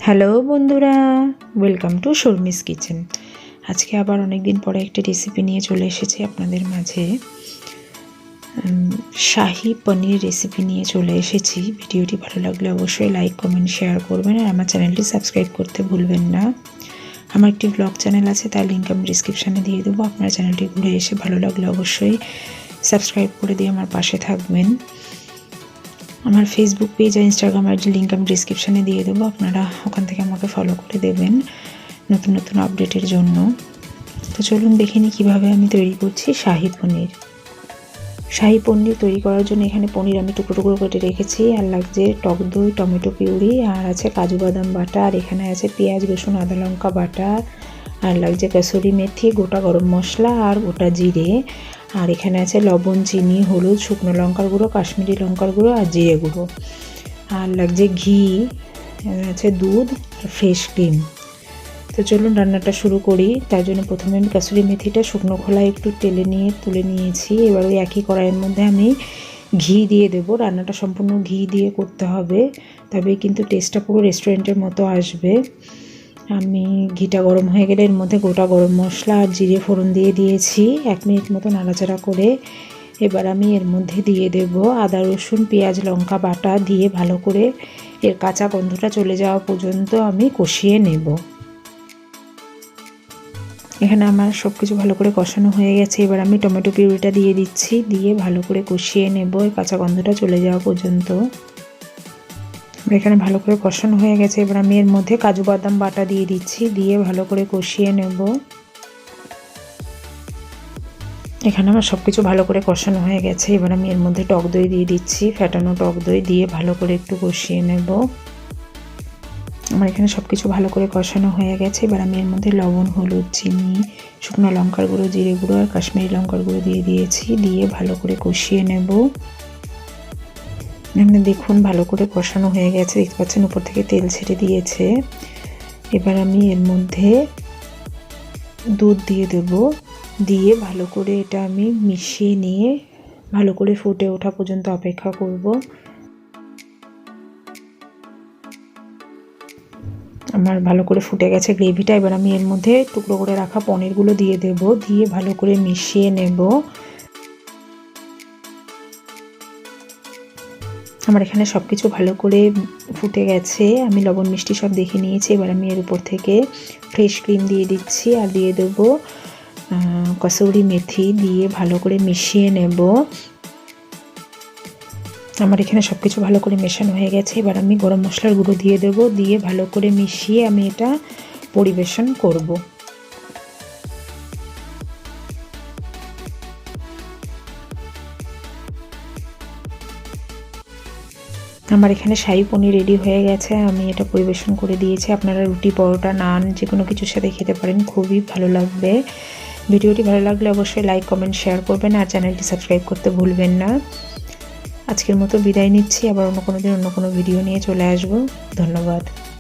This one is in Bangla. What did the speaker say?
হ্যালো বন্ধুরা, ওয়েলকাম টু শর্মিস কিচেন। আজকে আবার অনেক দিন পরে একটা রেসিপি নিয়ে চলে এসেছি আপনাদের মাঝে। শাহি পনির রেসিপি নিয়ে চলে এসেছি। ভিডিওটি ভালো লাগলে অবশ্যই লাইক কমেন্ট শেয়ার করবেন আর আমার চ্যানেলটি সাবস্ক্রাইব করতে ভুলবেন না। আমার একটি ব্লগ চ্যানেল আছে, তার লিঙ্ক আমি ডিসক্রিপশানে দিয়ে দেবো। আপনার চ্যানেলটি ঘুরে এসে ভালো লাগলে অবশ্যই সাবস্ক্রাইব করে দিয়ে আমার পাশে থাকবেন। আমার ফেসবুক পেজ আর ইনস্টাগ্রাম আইডির লিঙ্ক আমি ডিসক্রিপশানে দিয়ে দেবো, আপনারা ওখান থেকে আমাকে ফলো করে দেবেন নতুন নতুন আপডেটের জন্য। তো চলুন দেখে নিই কীভাবে আমি তৈরি করছি শাহি পনির। শাহি পনির তৈরি করার জন্য এখানে পনির আমি টুকরো টুকরো কেটে রেখেছি, আর লাগছে টক দই, টমেটো পিউরি, আর আছে কাজু বাদাম বাটা, আর এখানে আছে পেঁয়াজ রসুন আদা লঙ্কা বাটা, আর লাগছে কসুরি মেথি, গোটা গরম মশলা আর গোটা জিরে, আর এখানে আছে লবণ, চিনি, হলুদ, শুকনো লঙ্কার গুঁড়ো, কাশ্মীরি লঙ্কার গুঁড়ো আর জিরে গুঁড়ো, আর লাগছে ঘি, আছে দুধ আর ফ্রেশ ক্রিম। তো চলুন রান্নাটা শুরু করি। তার জন্য প্রথমে আমি কসুরি মেথিটা শুকনো খোলায় একটু তেলে নিয়ে তুলে নিয়েছি। এবার ওই একই কড়াইয়ের মধ্যে আমি ঘি দিয়ে দেবো। রান্নাটা সম্পূর্ণ ঘি দিয়ে করতে হবে, তবে কিন্তু টেস্টটা পুরো রেস্টুরেন্টের মতো আসবে। আমি ঘিটা গরম হয়ে গেলে এর মধ্যে গোটা গরম মশলা আর জিরে ফোড়ন দিয়ে দিয়েছি। 1 মিনিট মতো নাড়াচাড়া করে এবার আমি এর মধ্যে দিয়ে দেব আদা রসুন পেঁয়াজ লঙ্কা বাটা, দিয়ে ভালো করে এর কাঁচা গন্ধটা চলে যাওয়া পর্যন্ত আমি কষিয়ে নেব। এখানে আমার সব কিছু ভালো করে কষানো হয়ে গেছে। এবার আমি টমেটো পিউরিটা দিয়ে দিচ্ছি, দিয়ে ভালো করে কষিয়ে নেব এর কাঁচা গন্ধটা চলে যাওয়া পর্যন্ত। এখানে ভালো করে কষানো হয়ে গেছে। এবার আমি এর মধ্যে কাজু বাদাম বাটা দিয়ে দিচ্ছি, দিয়ে ভালো করে কষিয়ে নেব। এখানে আমার সব কিছু ভালো করে কষানো হয়ে গেছে। এবার আমি এর মধ্যে টক দই দিয়ে দিচ্ছি, ফ্যাটানো টক দই, দিয়ে ভালো করে একটু কষিয়ে নেব। আমার এখানে সব কিছু ভালো করে কষানো হয়ে গেছে। এবার আমি এর মধ্যে লবণ, হলুদ, চিনি, শুকনো লঙ্কার গুঁড়ো, জিরে গুঁড়ো আর কাশ্মীরি লঙ্কার গুঁড়ো দিয়ে দিয়েছি, দিয়ে ভালো করে কষিয়ে নেব। এখানে দেখুন ভালো করে কষানো হয়ে গেছে, দেখতে পাচ্ছেন উপর থেকে তেল ছেড়ে দিয়েছে। এবার আমি এর মধ্যে দুধ দিয়ে দেব, দিয়ে ভালো করে এটা আমি মিশিয়ে নিয়ে ভালো করে ফুটে ওঠা পর্যন্ত অপেক্ষা করব। আমার ভালো করে ফুটে গেছে গ্রেভিটা। এবার আমি এর মধ্যে টুকরো করে রাখা পনিরগুলো দিয়ে দেব, দিয়ে ভালো করে মিশিয়ে নেব। আমার এখানে সব কিছু ভালো করে ফুটে গেছে, আমি লবণ মিষ্টি সব দেখে নিয়েছি। এবার আমি এর উপর থেকে ফ্রেশ ক্রিম দিয়ে দিচ্ছি, আর দিয়ে দেবো কসুরি মেথি, দিয়ে ভালো করে মিশিয়ে নেব। আমার এখানে সব কিছু ভালো করে মেশানো হয়ে গেছে। এবার আমি গরম মশলার গুঁড়ো দিয়ে দেবো, দিয়ে ভালো করে মিশিয়ে আমি এটা পরিবেশন করব। আমার এখানে শাহি পনির রেডি হয়ে গেছে, আমি এটা পরিবেশন করে দিয়েছি। আপনারা রুটি, পরোটা, নান যে কোনো কিছুর সাথে খেতে পারেন, খুবই ভালো লাগবে। ভিডিওটি ভালো লাগলে অবশ্যই লাইক কমেন্ট শেয়ার করবেন আর চ্যানেলটি সাবস্ক্রাইব করতে ভুলবেন না। আজকের মতো বিদায় নিচ্ছি, আবার অন্য কোনো দিন অন্য কোনো ভিডিও নিয়ে চলে আসবো। ধন্যবাদ।